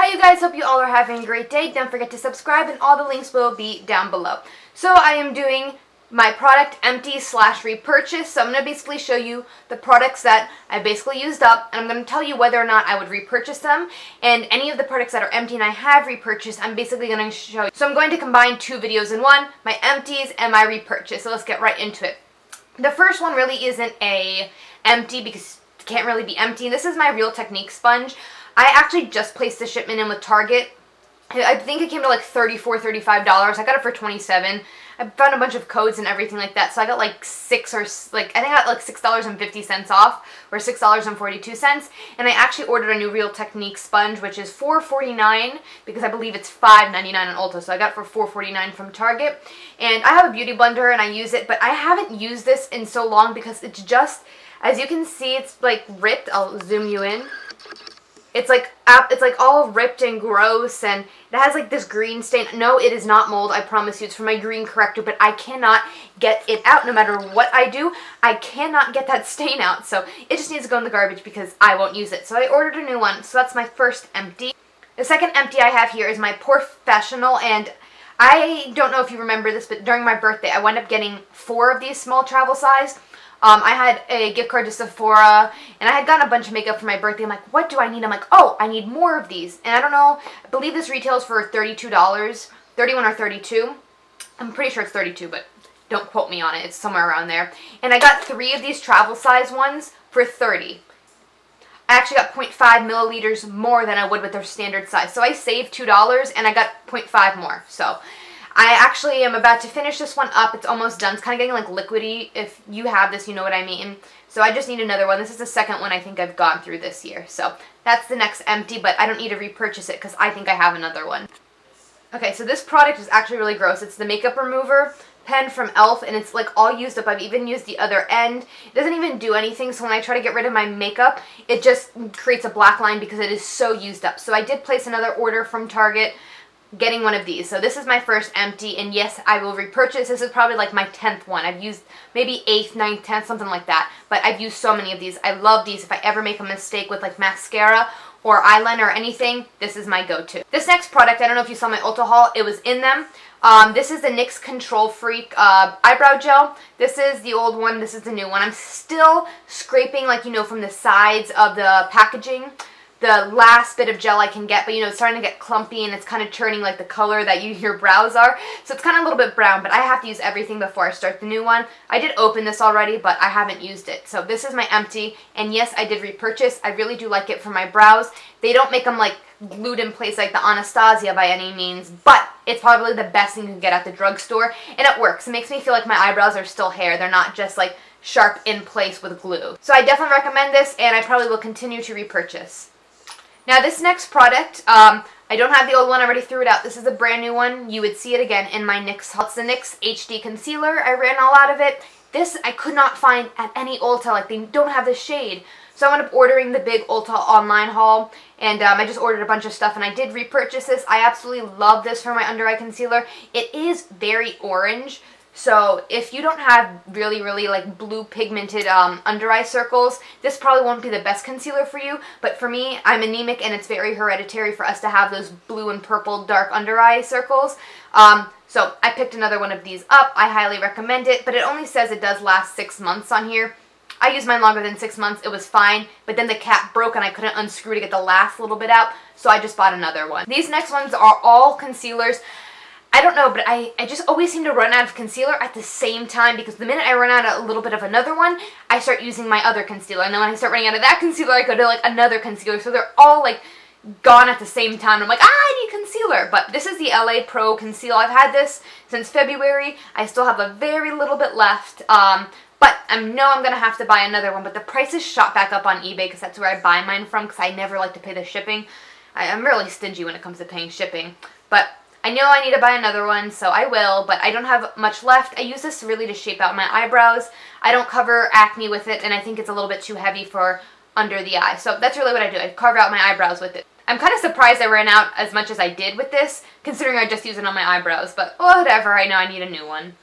Hi you guys, hope you all are having a great day. Don't forget to subscribe and all the links will be down below. So I am doing my product Empties / Repurchase. So I'm going to basically show you the products that I basically used up, and I'm going to tell you whether or not I would repurchase them. And any of the products that are empty and I have repurchased, I'm basically going to show you. So I'm going to combine two videos in one, my empties and my repurchase. So let's get right into it. The first one really isn't a empty because it can't really be empty. This is my Real Technique sponge. I actually just placed the shipment in with Target. I think it came to like $34, $35. I got it for $27. I found a bunch of codes and everything like that, so I got like I think I got like $6.50 off, or $6.42, and I actually ordered a new Real Technique sponge, which is $4.49, because I believe it's $5.99 on Ulta, so I got it for $4.49 from Target. And I have a beauty blender and I use it, but I haven't used this in so long because it's just, as you can see, it's like ripped. I'll zoom you in. It's like all ripped and gross, and it has like this green stain. No, it is not mold, I promise you. It's for my green corrector, but I cannot get it out. No matter what I do, I cannot get that stain out. So it just needs to go in the garbage because I won't use it. So I ordered a new one. So that's my first empty. The second empty I have here is my Professional, and I don't know if you remember this, but during my birthday, I wound up getting 4 of these small travel size. I had a gift card to Sephora, and I had gotten a bunch of makeup for my birthday. I'm like, what do I need? I'm like, oh, I need more of these. And I don't know, I believe this retails for $32, 31 or 32. I'm pretty sure it's 32, but don't quote me on it. It's somewhere around there. And I got 3 of these travel size ones for $30. I actually got 0.5 milliliters more than I would with their standard size. So I saved $2, and I got 0.5 more. So I actually am about to finish this one up. It's almost done. It's kind of getting like liquidy. If you have this, you know what I mean. So I just need another one. This is the second one I think I've gone through this year. So that's the next empty, but I don't need to repurchase it because I think I have another one. Okay, so this product is actually really gross. It's the makeup remover pen from e.l.f. and it's like all used up. I've even used the other end. It doesn't even do anything, so when I try to get rid of my makeup, it just creates a black line because it is so used up. So I did place another order from Target, getting one of these. So this is my first empty, and yes, I will repurchase. This is probably like my 10th one. I've used maybe 8th, 9th, 10th, something like that, but I've used so many of these. I love these. If I ever make a mistake with like mascara or eyeliner or anything, this is my go-to. This next product, I don't know if you saw my Ulta haul, it was in them. This is the NYX Control Freak eyebrow gel. This is the old one, this is the new one. I'm still scraping, like, you know, from the sides of the packaging, the last bit of gel I can get, but you know, it's starting to get clumpy and it's kind of turning like the color that your brows are. So it's kind of a little bit brown, but I have to use everything before I start the new one. I did open this already, but I haven't used it. So this is my empty, and yes, I did repurchase. I really do like it for my brows. They don't make them like glued in place like the Anastasia by any means, but it's probably the best thing you can get at the drugstore, and it works. It makes me feel like my eyebrows are still hair. They're not just like sharp in place with glue. So I definitely recommend this, and I probably will continue to repurchase. Now this next product, I don't have the old one, I already threw it out. This is a brand new one. You would see it again in my NYX, it's the NYX HD Concealer. I ran all out of it. This I could not find at any Ulta, like they don't have the shade. So I wound up ordering the big Ulta online haul, and I just ordered a bunch of stuff, and I did repurchase this. I absolutely love this for my under eye concealer. It is very orange. So if you don't have really like blue pigmented under eye circles, this probably won't be the best concealer for you. But for me, I'm anemic and it's very hereditary for us to have those blue and purple dark under eye circles. So I picked another one of these up. I highly recommend it, but it only says it does last 6 months on here. I used mine longer than 6 months. It was fine, but then the cap broke and I couldn't unscrew to get the last little bit out, so I just bought another one. These next ones are all concealers. I don't know, but I just always seem to run out of concealer at the same time, because the minute I run out of a little bit of another one, I start using my other concealer. And then when I start running out of that concealer, I go to like another concealer. So they're all like gone at the same time. I'm like, I need concealer. But this is the LA Pro Conceal. I've had this since February. I still have a very little bit left. But I know I'm going to have to buy another one. But the prices shot back up on eBay because that's where I buy mine from, because I never like to pay the shipping. I'm really stingy when it comes to paying shipping. But I know I need to buy another one, so I will, but I don't have much left. I use this really to shape out my eyebrows. I don't cover acne with it, and I think it's a little bit too heavy for under the eye. So that's really what I do. I carve out my eyebrows with it. I'm kind of surprised I ran out as much as I did with this, considering I just use it on my eyebrows, but whatever. I know I need a new one.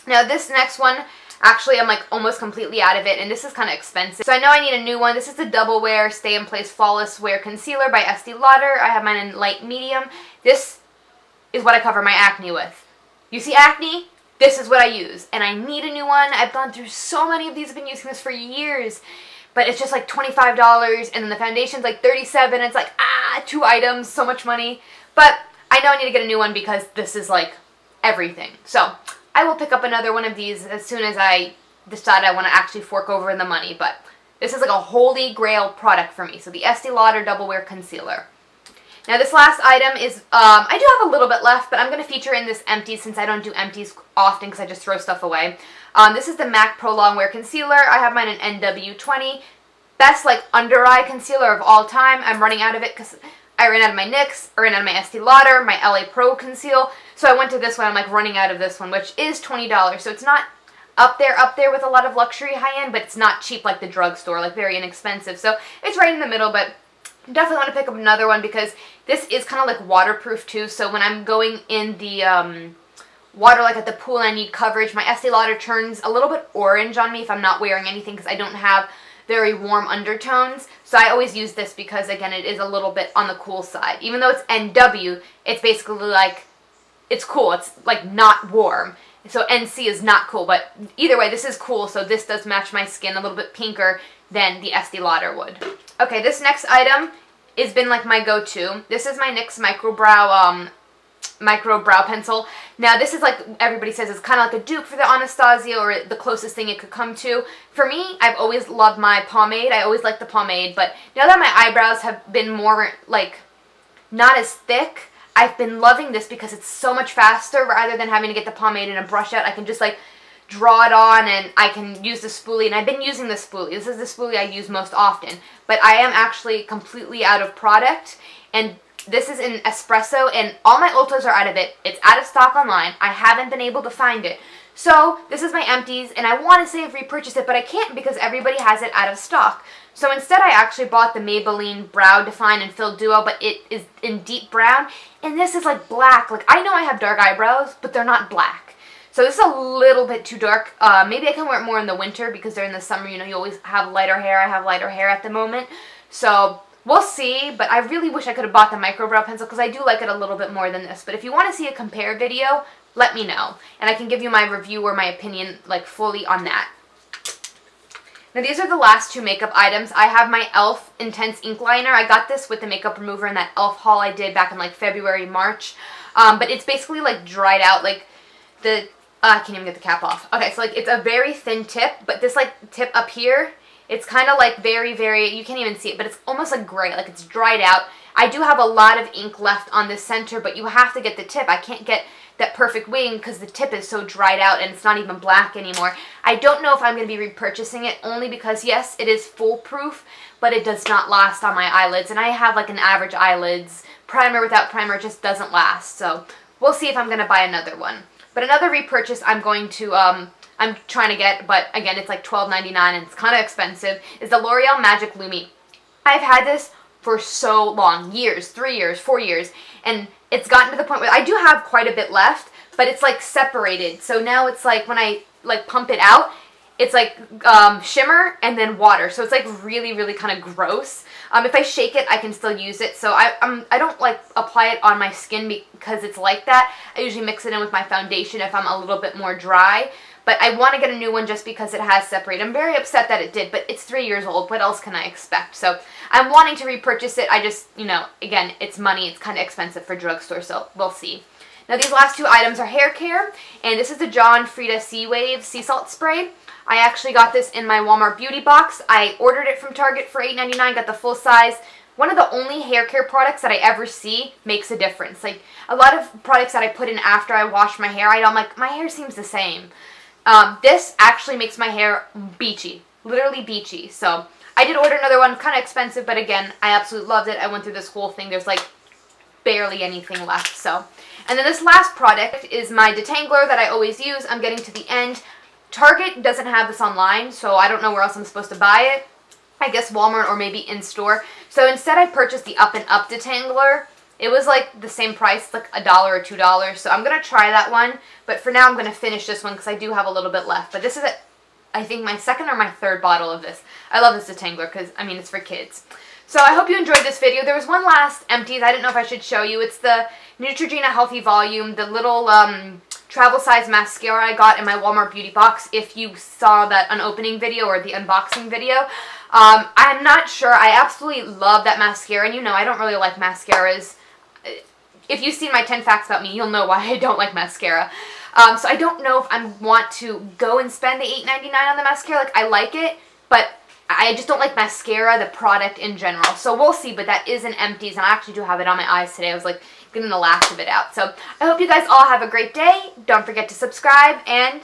Now this next one, Actually, I'm like almost completely out of it, and this is kind of expensive. So I know I need a new one. This is the Double Wear Stay in Place Flawless Wear Concealer by Estee Lauder. I have mine in light medium. This is what I cover my acne with. You see acne? This is what I use, and I need a new one. I've gone through so many of these. I've been using this for years, but it's just like $25, and then the foundation's like $37. It's like, 2 items, so much money. But I know I need to get a new one because this is like everything. So I will pick up another one of these as soon as I decide I want to actually fork over the money. But this is like a holy grail product for me. So the Estee Lauder Double Wear Concealer. Now this last item is, I do have a little bit left, but I'm going to feature in this Empties since I don't do Empties often because I just throw stuff away. This is the MAC Pro Long Wear Concealer. I have mine in NW20. Best like under eye concealer of all time. I'm running out of it because I ran out of my NYX, I ran out of my Estee Lauder, my LA Pro Conceal. So I went to this one. I'm like running out of this one, which is $20. So it's not up there with a lot of luxury high-end, but it's not cheap like the drugstore, like very inexpensive. So it's right in the middle, but definitely want to pick up another one because this is kind of like waterproof too. So when I'm going in the water, like at the pool and I need coverage, my Estee Lauder turns a little bit orange on me if I'm not wearing anything because I don't have very warm undertones. So I always use this because, again, it is a little bit on the cool side. Even though it's NW, it's basically like, it's cool. It's like not warm. So NC is not cool, but either way, this is cool. So this does match my skin a little bit pinker than the Estee Lauder would. Okay, this next item has been like my go-to. This is my NYX Micro Brow Pencil. Now this is like everybody says it's kind of like a dupe for the Anastasia or the closest thing it could come to. For me, I've always loved my pomade. I always liked the pomade, but now that my eyebrows have been more like not as thick, I've been loving this because it's so much faster. Rather than having to get the pomade and a brush out, I can just like draw it on and I can use the spoolie, and I've been using the spoolie. This is the spoolie I use most often, but I am actually completely out of product, and this is in espresso, and all my Ultas are out of it. It's out of stock online. I haven't been able to find it. So this is my Empties, and I want to say I've repurchased it, but I can't because everybody has it out of stock. So instead I actually bought the Maybelline Brow Define and Fill Duo, but it is in deep brown, and this is like black. Like, I know I have dark eyebrows, but they're not black. So this is a little bit too dark. Maybe I can wear it more in the winter because during the summer, you know, you always have lighter hair. I have lighter hair at the moment. So we'll see, but I really wish I could have bought the Micro Brow Pencil because I do like it a little bit more than this. But if you want to see a compare video, let me know. And I can give you my review or my opinion like fully on that. Now these are the last 2 makeup items. I have my e.l.f. Intense Ink Liner. I got this with the makeup remover in that e.l.f. haul I did back in like February, March. But it's basically like dried out, like the, I can't even get the cap off. Okay, so like it's a very thin tip, but this like tip up here, it's kind of like very, you can't even see it, but it's almost like gray, like it's dried out. I do have a lot of ink left on the center, but you have to get the tip. I can't get that perfect wing because the tip is so dried out and it's not even black anymore. I don't know if I'm going to be repurchasing it only because, yes, it is foolproof, but it does not last on my eyelids. And I have like an average eyelids. Primer without primer just doesn't last. So we'll see if I'm going to buy another one. But another repurchase I'm going to, I'm trying to get, but again, it's like $12.99 and it's kind of expensive, is the L'Oreal Magic Lumi. I've had this for so long, years, 3 years, 4 years, and it's gotten to the point where I do have quite a bit left, but it's like separated. So now it's like when I like pump it out, it's like shimmer and then water. So it's like really, really kind of gross. If I shake it, I can still use it. So I don't like apply it on my skin because it's like that. I usually mix it in with my foundation if I'm a little bit more dry. But I want to get a new one just because it has separated. I'm very upset that it did, but it's 3 years old. What else can I expect? So I'm wanting to repurchase it. I just, you know, again, it's money. It's kind of expensive for drugstore, so we'll see. Now these last 2 items are hair care, and this is the John Frieda Sea Wave Sea Salt Spray. I actually got this in my Walmart beauty box. I ordered it from Target for $8.99, got the full size. One of the only hair care products that I ever see makes a difference. Like a lot of products that I put in after I wash my hair, I'm like, my hair seems the same. This actually makes my hair beachy, literally beachy. So I did order another one, kind of expensive, but again, I absolutely loved it. I went through this whole thing. There's like barely anything left. So, and then this last product is my detangler that I always use. I'm getting to the end. Target doesn't have this online, so I don't know where else I'm supposed to buy it. I guess Walmart or maybe in store. So instead I purchased the Up and Up Detangler. It was like the same price, like $1 or $2. So I'm going to try that one. But for now I'm going to finish this one because I do have a little bit left. But this is I think, my second or my third bottle of this. I love this detangler because, I mean, it's for kids. So I hope you enjoyed this video. There was one last Empties I didn't know if I should show you. It's the Neutrogena Healthy Volume, the little travel size mascara I got in my Walmart beauty box. If you saw that unopening video or the unboxing video, I'm not sure. I absolutely love that mascara, and you know I don't really like mascaras. If you've seen my 10 facts about me, you'll know why I don't like mascara. So I don't know if I want to go and spend the $8.99 on the mascara. Like, I like it, but I just don't like mascara, the product in general. So we'll see, but that is an Empties, and I actually do have it on my eyes today. I was like getting the last of it out. So I hope you guys all have a great day. Don't forget to subscribe, and